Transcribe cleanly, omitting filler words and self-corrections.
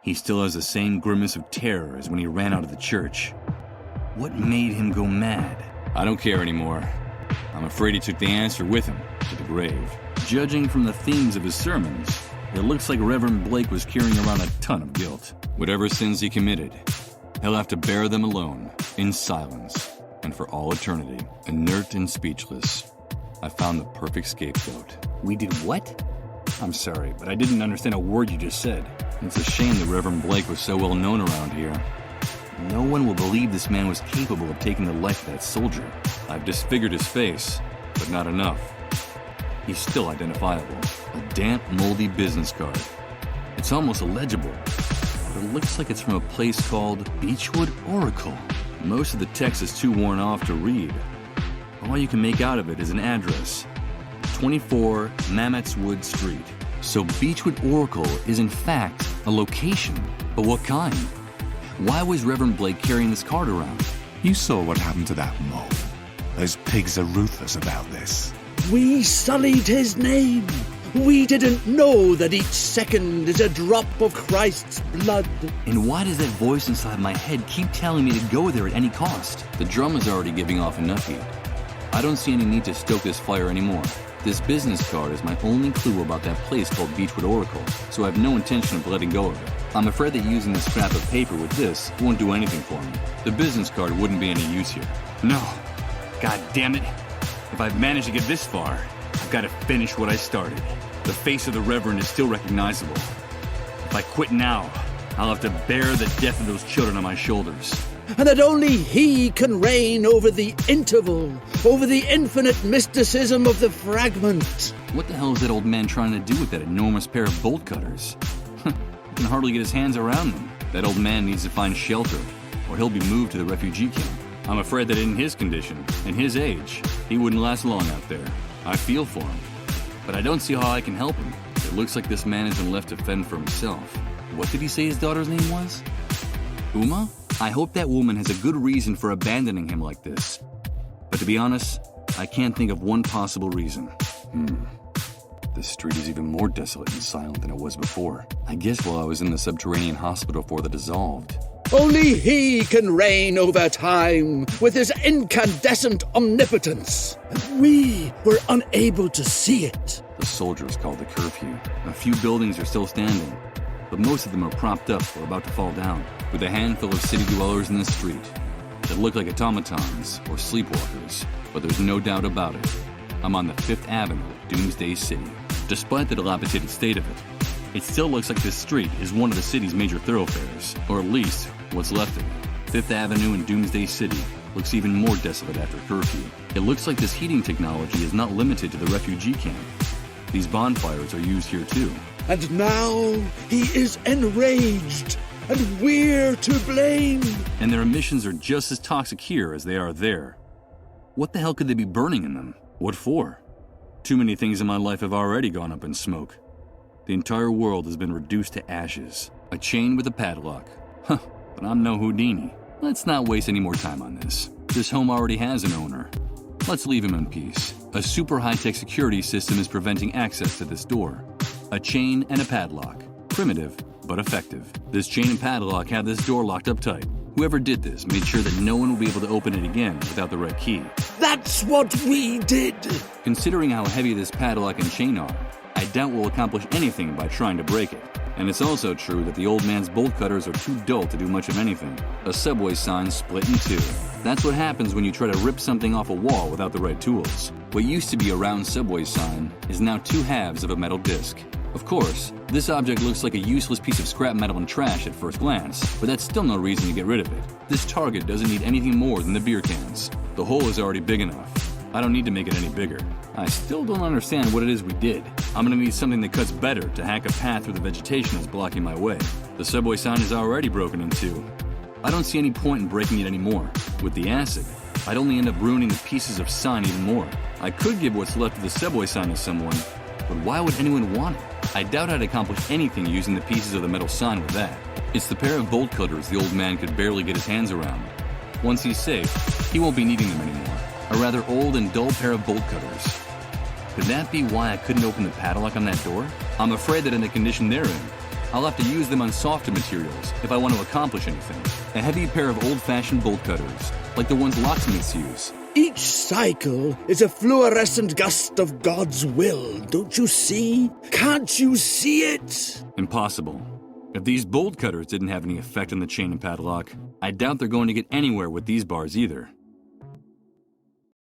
He still has the same grimace of terror as when he ran out of the church. What made him go mad? I don't care anymore. I'm afraid he took the answer with him to the grave. Judging from the themes of his sermons, it looks like Reverend Blake was carrying around a ton of guilt. Whatever sins he committed, he'll have to bear them alone, in silence, and for all eternity. Inert and speechless, I found the perfect scapegoat. We did what? I'm sorry, but I didn't understand a word you just said. It's a shame that Reverend Blake was so well known around here. No one will believe this man was capable of taking the life of that soldier. I've disfigured his face, but not enough. He's still identifiable. A damp, moldy business card. It's almost illegible, but it looks like it's from a place called Beechwood Oracle. Most of the text is too worn off to read. All you can make out of it is an address. 24 Mammothswood Street. So Beechwood Oracle is in fact a location. But what kind? Why was Reverend Blake carrying this card around? You saw what happened to that mob. Those pigs are ruthless about this. We sullied his name. We didn't know that each second is a drop of Christ's blood. And why does that voice inside my head keep telling me to go there at any cost? The drum is already giving off enough heat. I don't see any need to stoke this fire anymore. This business card is my only clue about that place called Beechwood Oracle, so I have no intention of letting go of it. I'm afraid that using this scrap of paper with this won't do anything for me. The business card wouldn't be any use here. No. God damn it. If I've managed to get this far, I've got to finish what I started. The face of the Reverend is still recognizable. If I quit now, I'll have to bear the death of those children on my shoulders. And that only he can reign over the interval, over the infinite mysticism of the fragment. What the hell is that old man trying to do with that enormous pair of bolt cutters? He can hardly get his hands around them. That old man needs to find shelter, or he'll be moved to the refugee camp. I'm afraid that in his condition, and his age, he wouldn't last long out there. I feel for him, but I don't see how I can help him. It looks like this man has been left to fend for himself. What did he say his daughter's name was? Uma? I hope that woman has a good reason for abandoning him like this. But to be honest, I can't think of one possible reason. This street is even more desolate and silent than it was before. I guess while I was in the subterranean hospital for the dissolved. Only he can reign over time with his incandescent omnipotence. And we were unable to see it. The soldiers called the curfew. A few buildings are still standing, but most of them are propped up or about to fall down, with a handful of city dwellers in the street that look like automatons or sleepwalkers. But there's no doubt about it. I'm on the 5th Avenue of Doomsday City. Despite the dilapidated state of it, it still looks like this street is one of the city's major thoroughfares, or at least what's left of it. 5th Avenue in Doomsday City looks even more desolate after curfew. It looks like this heating technology is not limited to the refugee camp. These bonfires are used here too. And now he is enraged, and we're to blame. And their emissions are just as toxic here as they are there. What the hell could they be burning in them? What for? Too many things in my life have already gone up in smoke. The entire world has been reduced to ashes. A chain with a padlock. Huh, but I'm no Houdini. Let's not waste any more time on this. This home already has an owner. Let's leave him in peace. A super high-tech security system is preventing access to this door. A chain and a padlock. Primitive, but effective. This chain and padlock have this door locked up tight. Whoever did this made sure that no one will be able to open it again without the right key. That's what we did. Considering how heavy this padlock and chain are, I doubt we'll accomplish anything by trying to break it. And it's also true that the old man's bolt cutters are too dull to do much of anything. A subway sign split in two. That's what happens when you try to rip something off a wall without the right tools. What used to be a round subway sign is now 2 halves of a metal disc. Of course, this object looks like a useless piece of scrap metal and trash at first glance, but that's still no reason to get rid of it. This target doesn't need anything more than the beer cans. The hole is already big enough. I don't need to make it any bigger. I still don't understand what it is we did. I'm gonna need something that cuts better to hack a path through the vegetation that's blocking my way. The subway sign is already broken in 2. I don't see any point in breaking it anymore. With the acid, I'd only end up ruining the pieces of sign even more. I could give what's left of the subway sign to someone, but why would anyone want it? I doubt I'd accomplish anything using the pieces of the metal sign with that. It's the pair of bolt cutters the old man could barely get his hands around. Once he's safe, he won't be needing them anymore. A rather old and dull pair of bolt cutters. Could that be why I couldn't open the padlock on that door? I'm afraid that in the condition they're in, I'll have to use them on softer materials if I want to accomplish anything. A heavy pair of old-fashioned bolt cutters, like the ones locksmiths use. Each cycle is a fluorescent gust of God's will, don't you see? Can't you see it? Impossible. If these bolt cutters didn't have any effect on the chain and padlock, I doubt they're going to get anywhere with these bars either.